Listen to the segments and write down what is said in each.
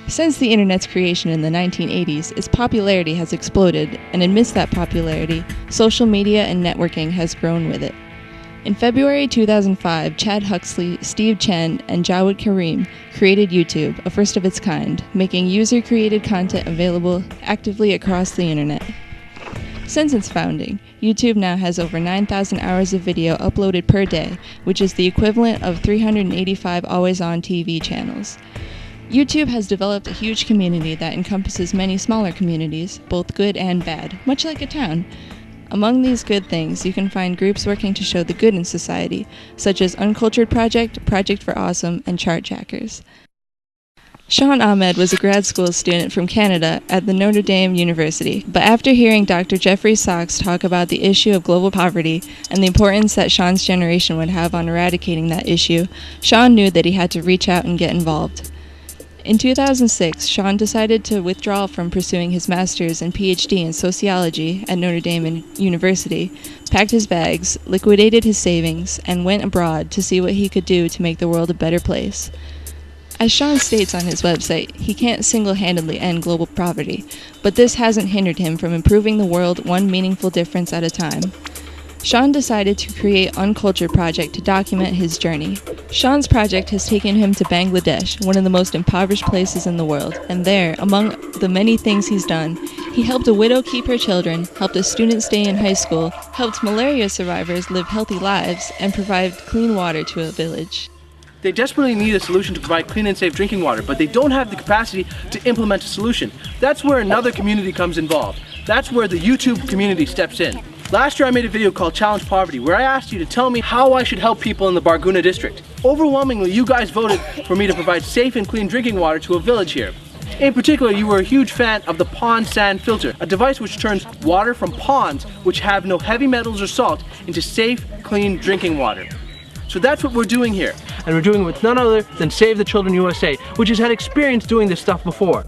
Since the internet's creation in the 1980s, its popularity has exploded, and amidst that popularity, social media and networking has grown with it. In February 2005, Chad Huxley, Steve Chen, and Jawed Karim created YouTube, a first of its kind, making user-created content available actively across the internet. Since its founding, YouTube now has over 9,000 hours of video uploaded per day, which is the equivalent of 385 always-on TV channels. YouTube has developed a huge community that encompasses many smaller communities, both good and bad, much like a town. Among these good things, you can find groups working to show the good in society, such as Uncultured Project, Project for Awesome, and Chartjackers. Sean Ahmed was a grad school student from Canada at the Notre Dame University, but after hearing Dr. Jeffrey Sachs talk about the issue of global poverty and the importance that Sean's generation would have on eradicating that issue, Sean knew that he had to reach out and get involved. In 2006, Sean decided to withdraw from pursuing his master's and PhD in sociology at Notre Dame University, packed his bags, liquidated his savings, and went abroad to see what he could do to make the world a better place. As Sean states on his website, he can't single-handedly end global poverty, but this hasn't hindered him from improving the world one meaningful difference at a time. Sean decided to create Uncultured Project to document his journey. Sean's project has taken him to Bangladesh, one of the most impoverished places in the world, and there, among the many things he's done, he helped a widow keep her children, helped a student stay in high school, helped malaria survivors live healthy lives, and provide clean water to a village. They desperately need a solution to provide clean and safe drinking water, but they don't have the capacity to implement a solution. That's where another community comes involved. That's where the YouTube community steps in. Last year I made a video called Challenge Poverty, where I asked you to tell me how I should help people in the Barguna district. Overwhelmingly, you guys voted for me to provide safe and clean drinking water to a village here. In particular, you were a huge fan of the pond sand filter, a device which turns water from ponds, which have no heavy metals or salt, into safe, clean drinking water. So that's what we're doing here. And we're doing it with none other than Save the Children USA, which has had experience doing this stuff before.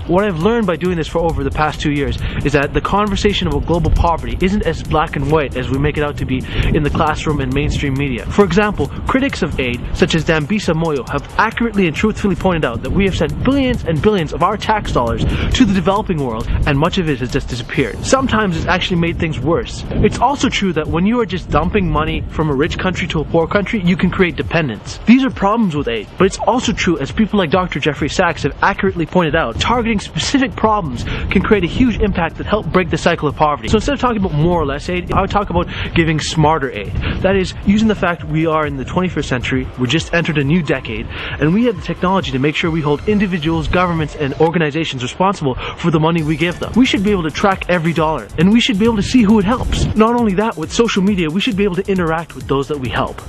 What I've learned by doing this for over the past 2 years is that the conversation about global poverty isn't as black and white as we make it out to be in the classroom and mainstream media. For example, critics of aid, such as Dambisa Moyo, have accurately and truthfully pointed out that we have sent billions and billions of our tax dollars to the developing world, and much of it has just disappeared. Sometimes it's actually made things worse. It's also true that when you are just dumping money from a rich country to a poor country, you can create dependence. These are problems with aid, but it's also true, as people like Dr. Jeffrey Sachs have accurately pointed out, targeting specific problems can create a huge impact that help break the cycle of poverty. So instead of talking about more or less aid, I would talk about giving smarter aid. That is, using the fact we are in the 21st century, we just entered a new decade, and we have the technology to make sure we hold individuals, governments, and organizations responsible for the money we give them. We should be able to track every dollar, and we should be able to see who it helps. Not only that, with social media, we should be able to interact with those that we help.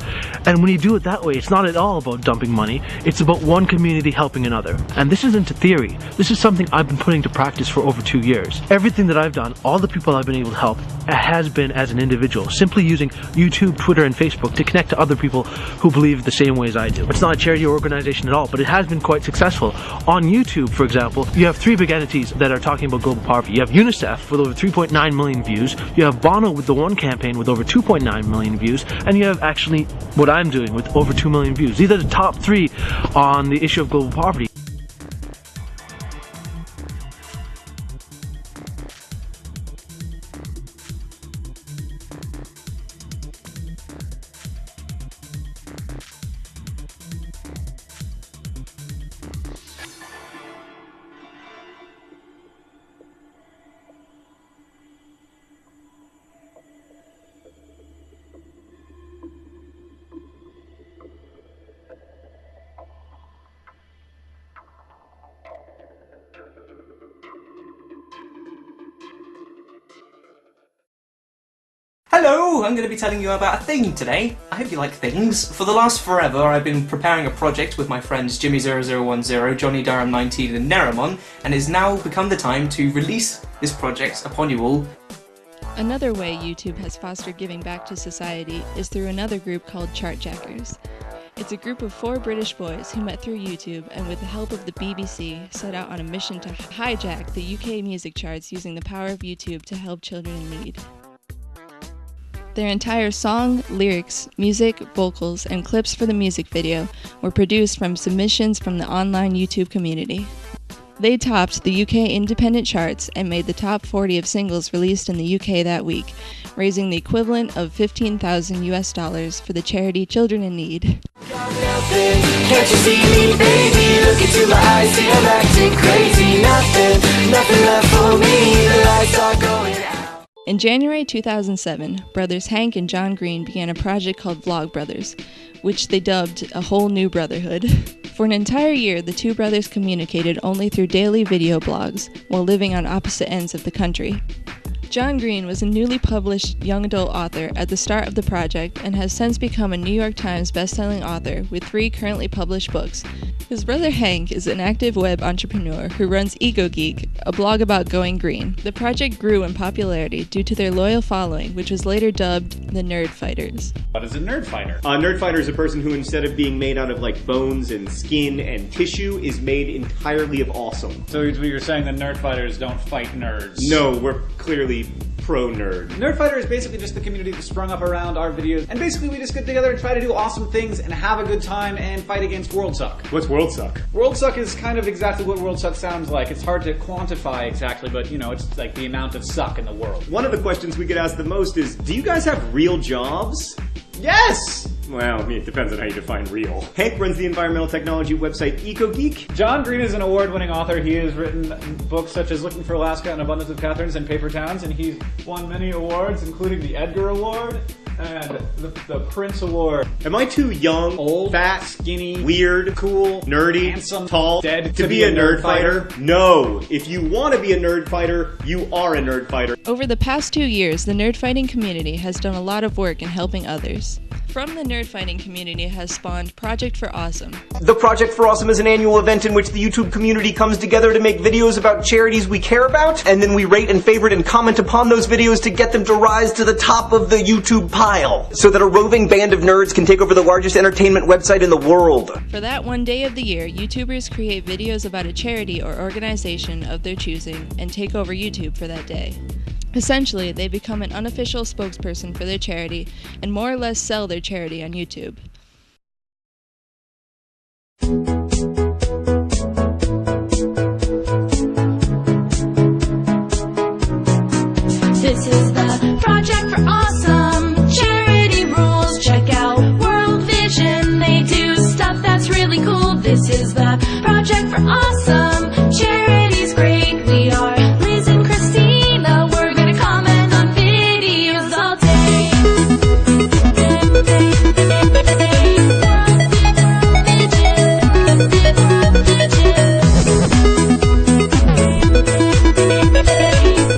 And when you do it that way, it's not at all about dumping money, it's about one community helping another. And this isn't a theory, this is something I've been putting to practice for over 2 years. Everything that I've done, all the people I've been able to help, has been as an individual, simply using YouTube, Twitter, and Facebook to connect to other people who believe the same way as I do. It's not a charity or organization at all, but it has been quite successful. On YouTube, for example, you have 3 big entities that are talking about global poverty. You have UNICEF with over 3.9 million views, you have Bono with the One campaign with over 2.9 million views, and you have actually what I'm doing with over 2 million views. These are the top 3 on the issue of global poverty. Hello! I'm going to be telling you about a thing today. I hope you like things. For the last forever, I've been preparing a project with my friends Jimmy0010, Johnny Durham 19 and Neramon, and it's now become the time to release this project upon you all. Another way YouTube has fostered giving back to society is through another group called Chartjackers. It's a group of 4 British boys who met through YouTube and with the help of the BBC set out on a mission to hijack the UK music charts using the power of YouTube to help children in need. Their entire song, lyrics, music, vocals, and clips for the music video were produced from submissions from the online YouTube community. They topped the UK independent charts and made the top 40 of singles released in the UK that week, raising the equivalent of $15,000 for the charity Children in Need. Can't you see me, baby? Look into my eyes, see I'm acting crazy. Nothing left for me, the lights are going out. In January 2007, brothers Hank and John Green began a project called Vlogbrothers, which they dubbed A Whole New Brotherhood. For an entire year, the two brothers communicated only through daily video blogs, while living on opposite ends of the country. John Green was a newly published young adult author at the start of the project and has since become a New York Times bestselling author with 3 currently published books. His brother Hank is an active web entrepreneur who runs EcoGeek, a blog about going green. The project grew in popularity due to their loyal following, which was later dubbed the Nerd Fighters. What is a nerd fighter? A nerd fighter is a person who, instead of being made out of like bones and skin and tissue, is made entirely of awesome. So you're saying that nerd fighters don't fight nerds? No, we're clearly pro-nerd. Nerd Fighter is basically just the community that sprung up around our videos, and basically we just get together and try to do awesome things and have a good time and fight against World Suck. What's World Suck? World Suck is kind of exactly what World Suck sounds like. It's hard to quantify exactly, but you know, it's like the amount of suck in the world. One of the questions we get asked the most is, do you guys have real jobs? Yes! Well, I mean, it depends on how you define real. Hank runs the environmental technology website EcoGeek. John Green is an award-winning author. He has written books such as Looking for Alaska, An Abundance of Catherines, and Paper Towns, and he's won many awards, including the Edgar Award and the Prince Award. Am I too young, Old, fat, skinny, weird, cool, nerdy, handsome, tall, dead to be a nerd fighter? No. If you want to be a nerd fighter, you are a nerd fighter. Over the past 2 years, the nerd fighting community has done a lot of work in helping others. From the nerd fighting community has spawned Project for Awesome. The Project for Awesome is an annual event in which the YouTube community comes together to make videos about charities we care about, and then we rate and favorite and comment upon those videos to get them to rise to the top of the YouTube pile, so that a roving band of nerds can take over the largest entertainment website in the world. For that one day of the year, YouTubers create videos about a charity or organization of their choosing and take over YouTube for that day. Essentially, they become an unofficial spokesperson for their charity and more or less sell their charity on YouTube. This is the Project for Awesome charity rules. Check out World Vision, they do stuff that's really cool. This is the Project for Awesome, charity's great. We are Liz and Christina, we're gonna comment on videos all day.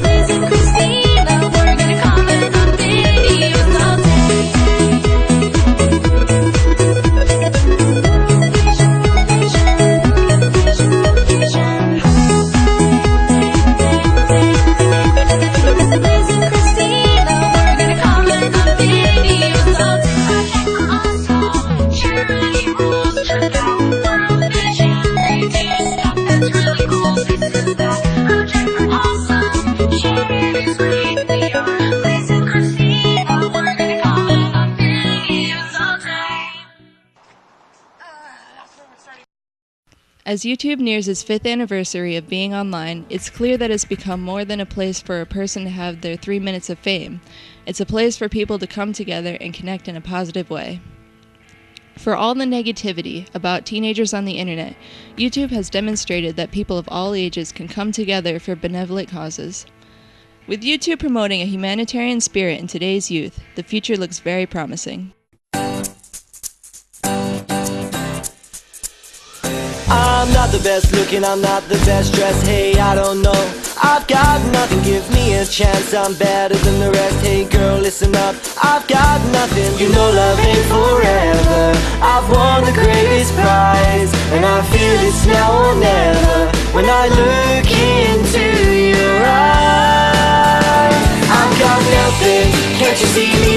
Liz and Christina, we're gonna comment on videos all Liz and Christina, we're gonna comment on videos all day. Project for Awesome, charity rules. Check out World Vision, they do stuff that's really cool. This is the Project for Awesome, charity's great. We are Liz and Christina, we're gonna comment on videos all day. As YouTube nears its 5th anniversary of being online, it's clear that it's become more than a place for a person to have their 3 minutes of fame. It's a place for people to come together and connect in a positive way. For all the negativity about teenagers on the internet, YouTube has demonstrated that people of all ages can come together for benevolent causes. With YouTube promoting a humanitarian spirit in today's youth, the future looks very promising. I'm not the best looking, I'm not the best dressed. Hey, I don't know, I've got nothing, give me a chance. I'm better than the rest. Hey girl, listen up, I've got nothing. You know love ain't forever. I've won the greatest prize, and I feel it's now or never when I look into your eyes. I've got nothing, can't you see me